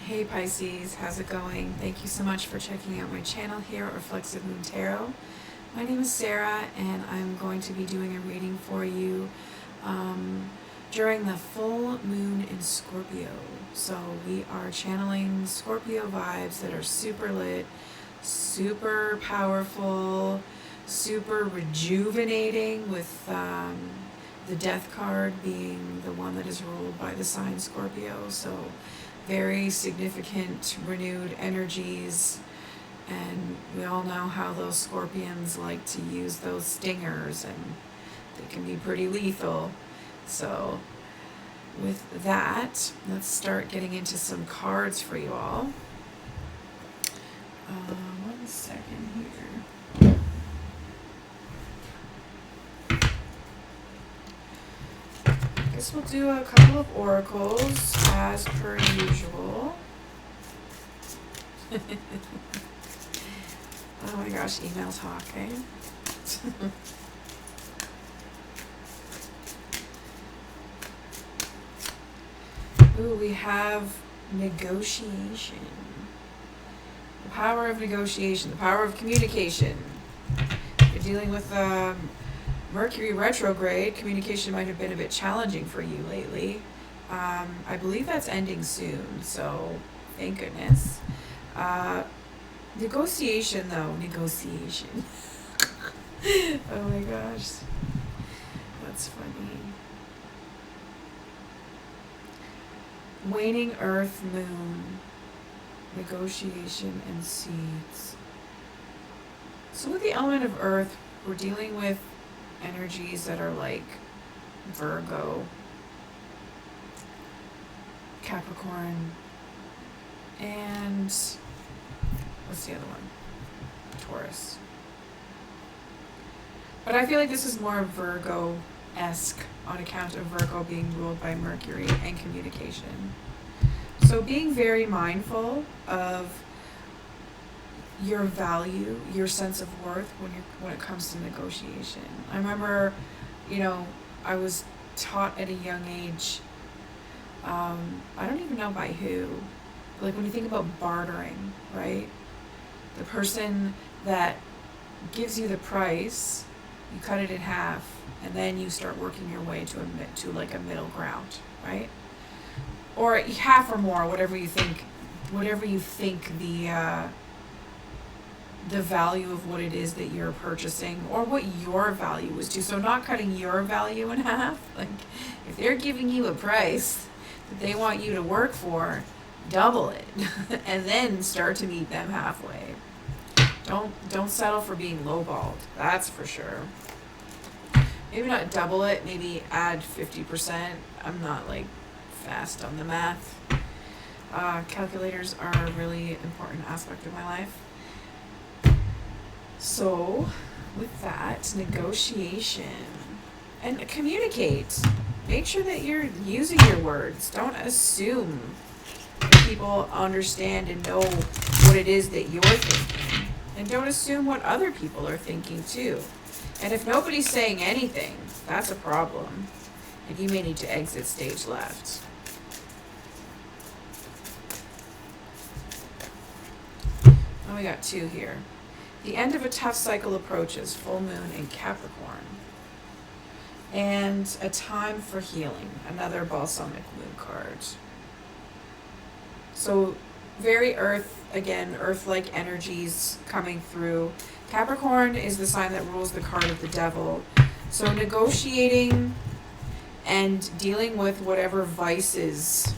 Hey Pisces, how's it going? Thank you so much for checking out my channel here at Reflexive Moon Tarot. My name is Sarah and I'm going to be doing a reading for you during the full moon in Scorpio. So we are channeling Scorpio vibes that are super lit, super powerful, super rejuvenating, with the death card being the one that is ruled by the sign Scorpio. So very significant renewed energies, and we all know how those scorpions like to use those stingers, and they can be pretty lethal. So with that, let's start getting into some cards for you all. 1 second here. I guess we'll do a couple of oracles as per usual. Oh my gosh, email talk, eh? Ooh, we have negotiation. The power of negotiation, the power of communication. You're dealing with Mercury retrograde. Communication might have been a bit challenging for you lately. I believe that's ending soon, so thank goodness. Negotiation, though. Negotiation. Oh my gosh. That's funny. Waning earth, moon. Negotiation and seeds. So with the element of earth, we're dealing with energies that are like Virgo, Capricorn, and what's the other one? Taurus. But I feel like this is more Virgo-esque on account of Virgo being ruled by Mercury and communication. So being very mindful of your value, your sense of worth when it comes to negotiation. I remember, I was taught at a young age, I don't even know by who, like when you think about bartering, right? The person that gives you the price, you cut it in half, and then you start working your way to like a middle ground, right? Or half or more, whatever you think the value of what it is that you're purchasing, or what your value is to. So not cutting your value in half. Like if they're giving you a price that they want you to work for, double it and then start to meet them halfway. Don't settle for being lowballed, that's for sure. Maybe not double it, maybe add 50%. I'm not like fast on the math. Calculators are a really important aspect of my life. So with that, negotiation and communicate. Make sure that you're using your words. Don't assume people understand and know what it is that you're thinking. And don't assume what other people are thinking too. And if nobody's saying anything, that's a problem. And you may need to exit stage left. Oh, we got two here. The end of a tough cycle approaches, full moon in Capricorn. And a time for healing, another balsamic moon card. So very earth, again, earth-like energies coming through. Capricorn is the sign that rules the card of the devil. So negotiating and dealing with whatever vices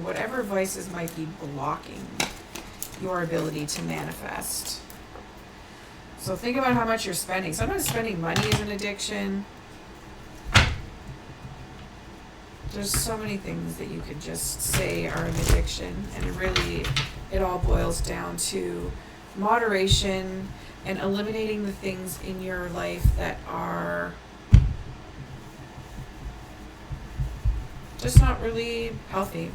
whatever vices might be blocking your ability to manifest. So think about how much you're spending. Sometimes spending money is an addiction. There's so many things that you could just say are an addiction, and it all boils down to moderation and eliminating the things in your life that are just not really healthy,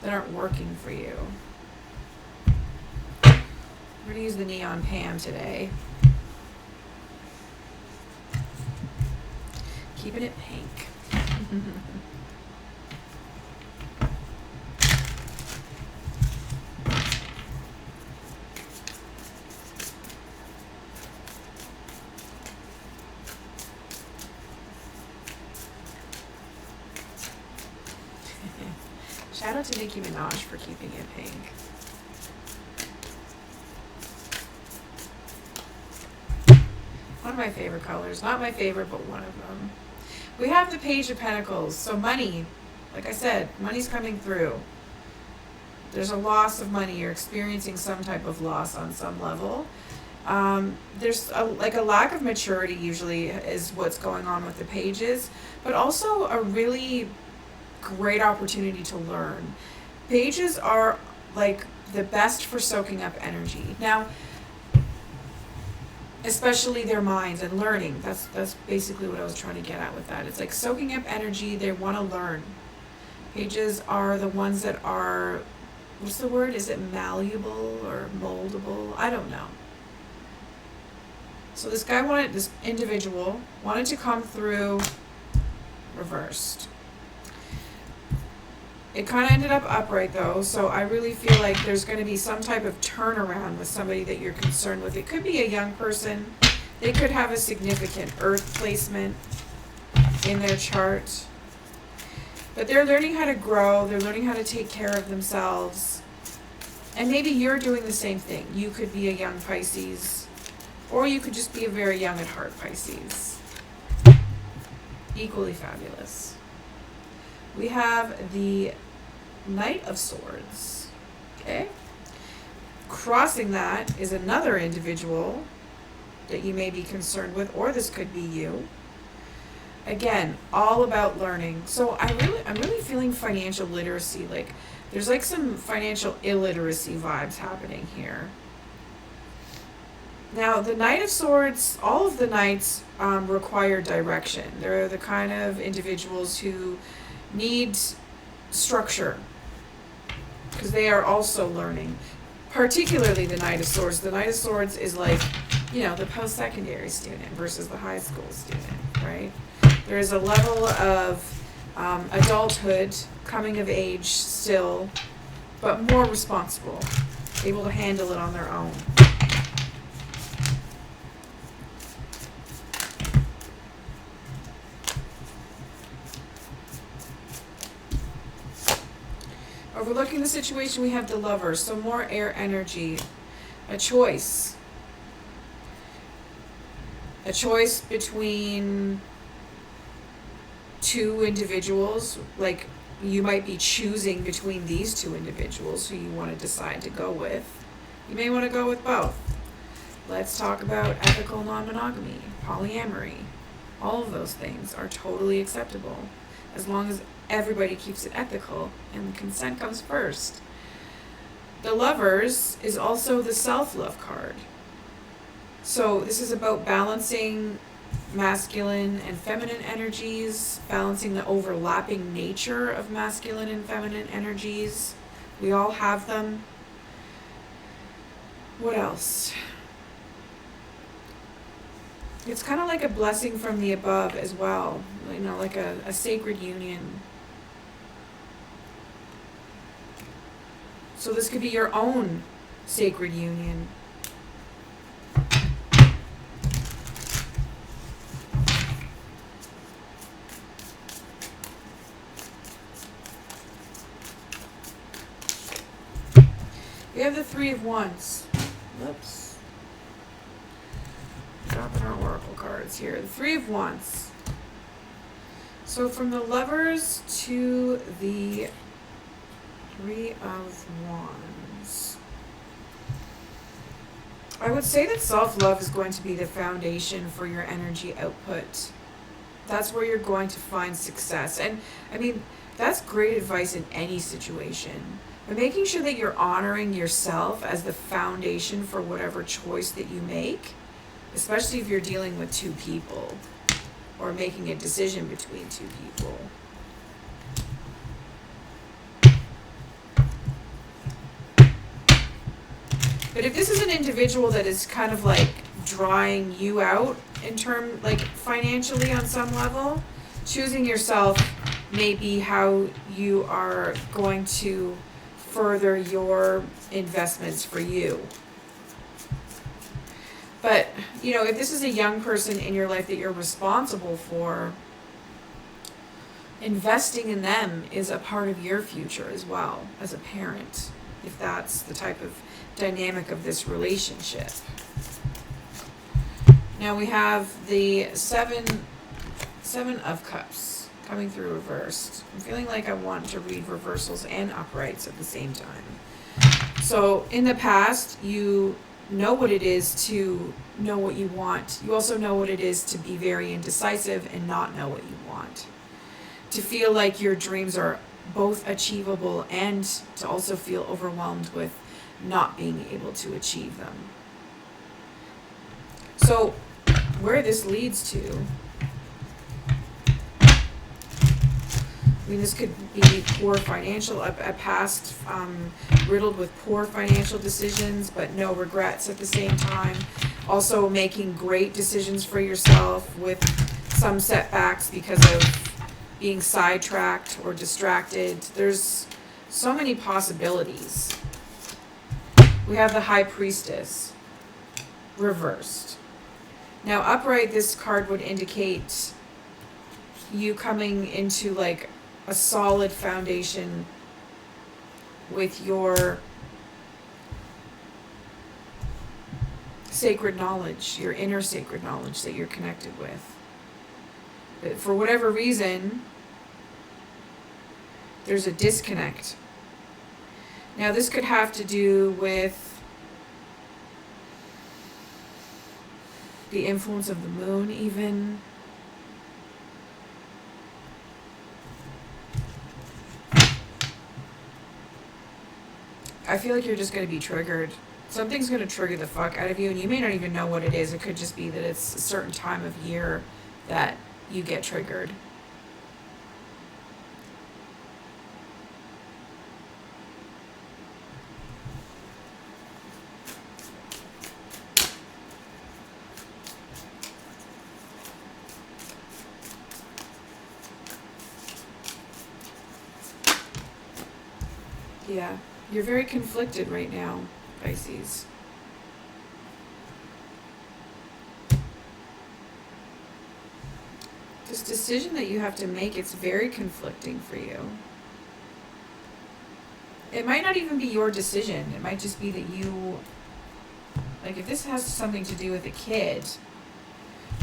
that aren't working for you. We're going to use the Neon Pam today. Keeping it pink. Shout out to Nicki Minaj for keeping it pink. One of my favorite colors. Not my favorite, but one of them. We have the Page of Pentacles. So money, like I said, money's coming through. There's a loss of money. You're experiencing some type of loss on some level. There's a lack of maturity usually is what's going on with the pages, but also a really great opportunity to learn. Pages are like the best for soaking up energy. Now, especially their minds and learning. That's basically what I was trying to get at with that. It's like soaking up energy. They want to learn. Pages are the ones that are, what's the word? Is it malleable or moldable? I don't know. So this individual wanted to come through reversed. It kind of ended up upright though, so I really feel like there's going to be some type of turnaround with somebody that you're concerned with. It could be a young person. They could have a significant earth placement in their chart. But they're learning how to grow. They're learning how to take care of themselves. And maybe you're doing the same thing. You could be a young Pisces, or you could just be a very young at heart Pisces. Equally fabulous. We have the Knight of Swords, okay? Crossing that is another individual that you may be concerned with, or this could be you. Again, all about learning. So I'm really feeling financial literacy. Like there's like some financial illiteracy vibes happening here. Now, the Knight of Swords, all of the Knights require direction. They're the kind of individuals who need structure because they are also learning, particularly the Knight of Swords. The Knight of Swords is like, you know, the post-secondary student versus the high school student, right? There is a level of adulthood, coming of age still, but more responsible, able to handle it on their own. Overlooking the situation, we have the Lovers, so more air energy, a choice. A choice between two individuals, like you might be choosing between these two individuals who you want to decide to go with. You may want to go with both. Let's talk about ethical non-monogamy, polyamory. All of those things are totally acceptable as long as everybody keeps it ethical and the consent comes first. The Lovers is also the self-love card. So this is about balancing masculine and feminine energies, balancing the overlapping nature of masculine and feminine energies. We all have them. What else? It's kind of like a blessing from the above as well, you know, like a sacred union. So this could be your own sacred union. We have the Three of Wands. Whoops. Dropping our oracle cards here. The Three of Wands. So from the Lovers to the Three of Wands. I would say that self-love is going to be the foundation for your energy output. That's where you're going to find success. And I mean, that's great advice in any situation. But making sure that you're honoring yourself as the foundation for whatever choice that you make, especially if you're dealing with two people or making a decision between two people. But if this is an individual that is kind of like drawing you out in like financially on some level. Choosing yourself may be how you are going to further your investments for you. But, if this is a young person in your life that you're responsible for, investing in them is a part of your future as well as a parent, if that's the type of dynamic of this relationship. Now we have the Seven of Cups coming through reversed. I'm feeling like I want to read reversals and uprights at the same time. So in the past, you know what it is to know what you want. You also know what it is to be very indecisive and not know what you want. To feel like your dreams are both achievable and to also feel overwhelmed with not being able to achieve them. So where this leads to, this could be poor financial, a past riddled with poor financial decisions, but no regrets at the same time. Also making great decisions for yourself with some setbacks because of being sidetracked or distracted. There's so many possibilities. We have the High Priestess reversed. Now upright, this card would indicate you coming into like a solid foundation with your sacred knowledge, your inner sacred knowledge that you're connected with. But for whatever reason, there's a disconnect. Now this could have to do with the influence of the moon even. I feel like you're just going to be triggered. Something's going to trigger the fuck out of you, and you may not even know what it is. It could just be that it's a certain time of year that you get triggered. Yeah, you're very conflicted right now, Pisces. This decision that you have to make, it's very conflicting for you. It might not even be your decision. It might just be that you, like if this has something to do with a kid,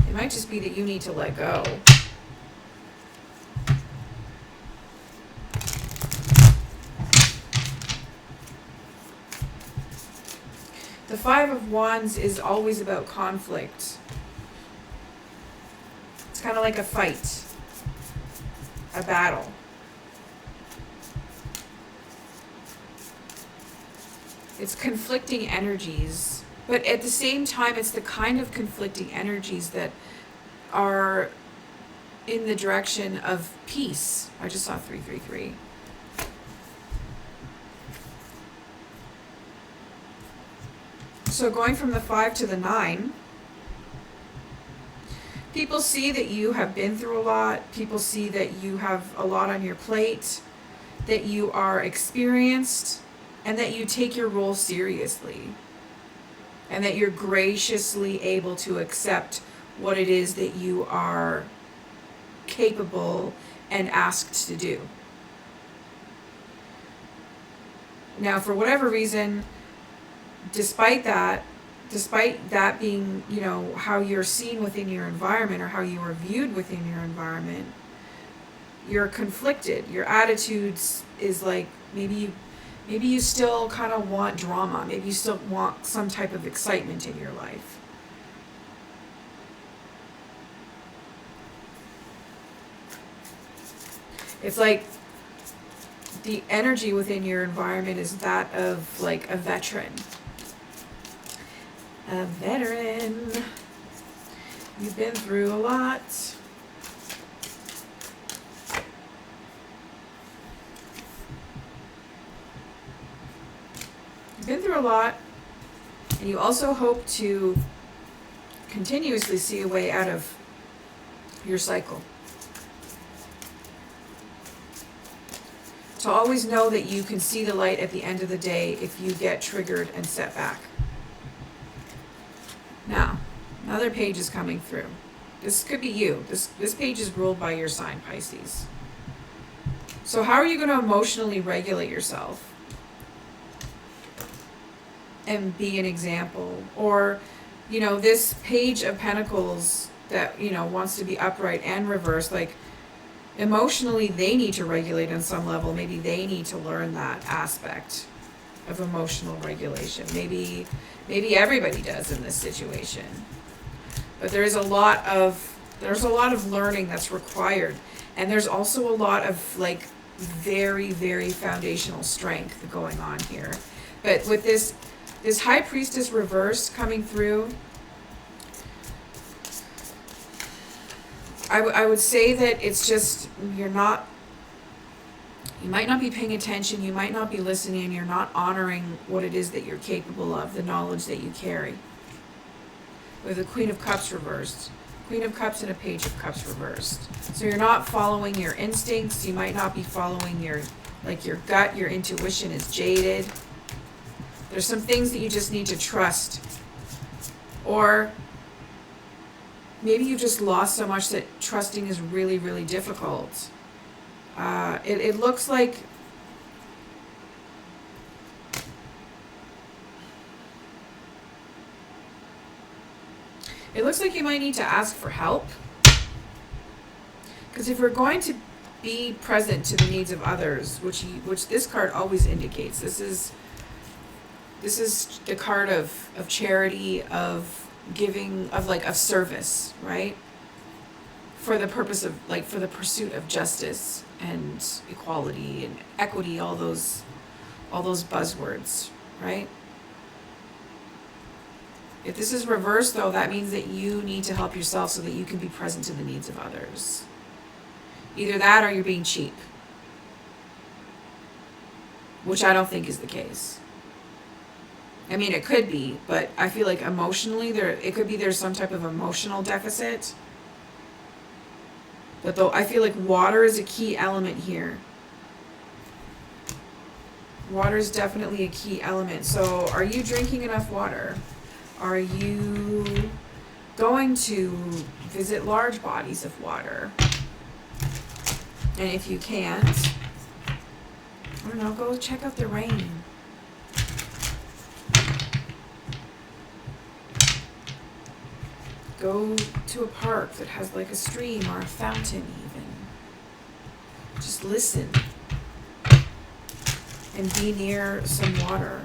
it might just be that you need to let go. The Five of Wands is always about conflict. It's kind of like a fight, a battle. It's conflicting energies, but at the same time, it's the kind of conflicting energies that are in the direction of peace. I just saw 333. So going from the 5 to the 9, people see that you have been through a lot. People see that you have a lot on your plate, that you are experienced, and that you take your role seriously, and that you're graciously able to accept what it is that you are capable and asked to do. Now, for whatever reason, despite that being, how you're seen within your environment or how you are viewed within your environment, you're conflicted. Your attitudes is like, maybe you still kind of want drama. Maybe you still want some type of excitement in your life. It's like the energy within your environment is that of like a veteran. A veteran. You've been through a lot. You've been through a lot, and you also hope to continuously see a way out of your cycle. To always know that you can see the light at the end of the day if you get triggered and set back. Now, another page is coming through. This could be you. This page is ruled by your sign, Pisces. So how are you going to emotionally regulate yourself and be an example? Or, you know, this page of pentacles that, you know, wants to be upright and reversed, like emotionally they need to regulate on some level. Maybe they need to learn that aspect of emotional regulation. Maybe everybody does in this situation. But there's a lot of learning that's required. And there's also a lot of like very, very foundational strength going on here. But with this High Priestess reversed coming through, I would say that it's just, you might not be paying attention, you might not be listening, you're not honoring what it is that you're capable of, the knowledge that you carry. With the Queen of Cups reversed. Queen of Cups and a Page of Cups reversed. So you're not following your instincts, you might not be following your gut, your intuition is jaded. There's some things that you just need to trust. Or maybe you just lost so much that trusting is really, really difficult. It looks like you might need to ask for help. Because if we're going to be present to the needs of others, which this card always indicates, this is the card of charity, of giving, of service, right? For the purpose of, for the pursuit of justice and equality and equity, all those buzzwords, right? If this is reversed, though, that means that you need to help yourself so that you can be present to the needs of others. Either that or you're being cheap, which I don't think is the case. I mean, it could be, but I feel like emotionally there's some type of emotional deficit. But though I feel like water is a key element here. Water is definitely a key element. So are you drinking enough water? Are you going to visit large bodies of water? And if you can't, I don't know, go check out the rain. Go to a park that has like a stream or a fountain even. Just listen and be near some water.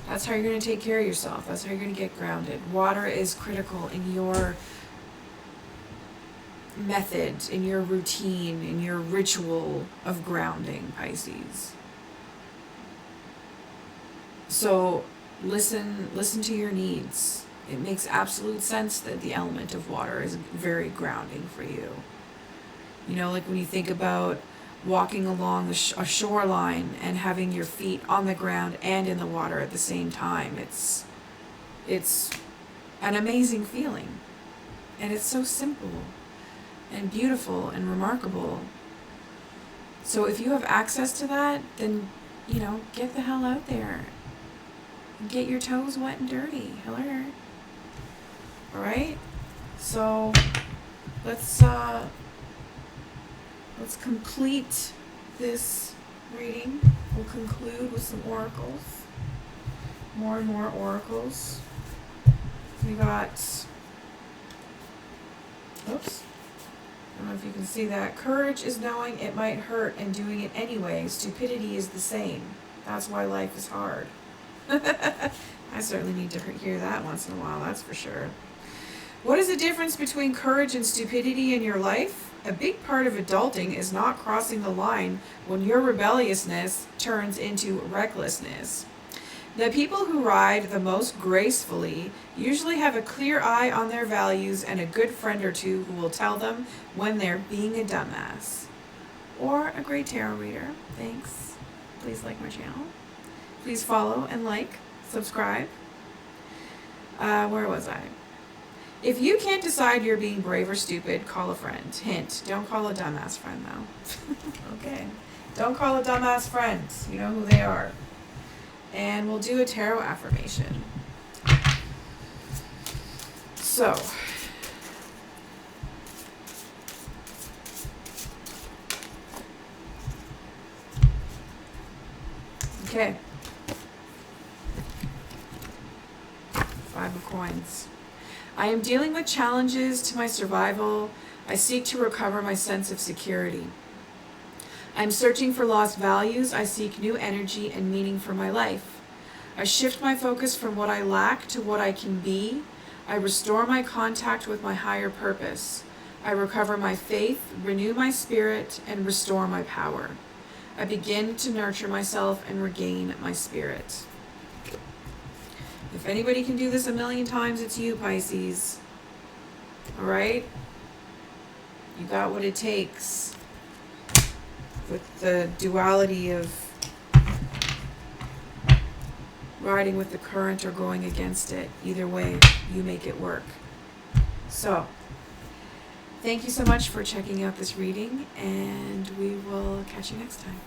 That's how you're going to take care of yourself. That's how you're going to get grounded. Water is critical in your method, in your routine, in your ritual of grounding, Pisces. So listen to your needs. It makes absolute sense that the element of water is very grounding for you. You know, like when you think about walking along a shoreline and having your feet on the ground and in the water at the same time. It's an amazing feeling. And it's so simple and beautiful and remarkable. So if you have access to that, then, you know, get the hell out there. Get your toes wet and dirty. Hello. All right? So let's complete this reading. We'll conclude with some oracles. More and more oracles. We got, oops, I don't know if you can see that. Courage is knowing it might hurt and doing it anyway. Stupidity is the same. That's why life is hard. I certainly need to hear that once in a while, that's for sure. What is the difference between courage and stupidity in your life? A big part of adulting is not crossing the line when your rebelliousness turns into recklessness. The people who ride the most gracefully usually have a clear eye on their values and a good friend or two who will tell them when they're being a dumbass. or a great tarot reader. Thanks. Please like my channel. Please follow and like, subscribe. Where was I? If you can't decide you're being brave or stupid, call a friend. Hint, don't call a dumbass friend though. Okay. Don't call a dumbass friend. You know who they are. And we'll do a tarot affirmation. So, okay. 5 of coins. I am dealing with challenges to my survival. I seek to recover my sense of security. I am searching for lost values. I seek new energy and meaning for my life. I shift my focus from what I lack to what I can be. I restore my contact with my higher purpose. I recover my faith, renew my spirit, and restore my power. I begin to nurture myself and regain my spirit. If anybody can do this a million times, it's you, Pisces. All right? You got what it takes. With the duality of riding with the current or going against it. Either way, you make it work. So, thank you so much for checking out this reading, and we will catch you next time.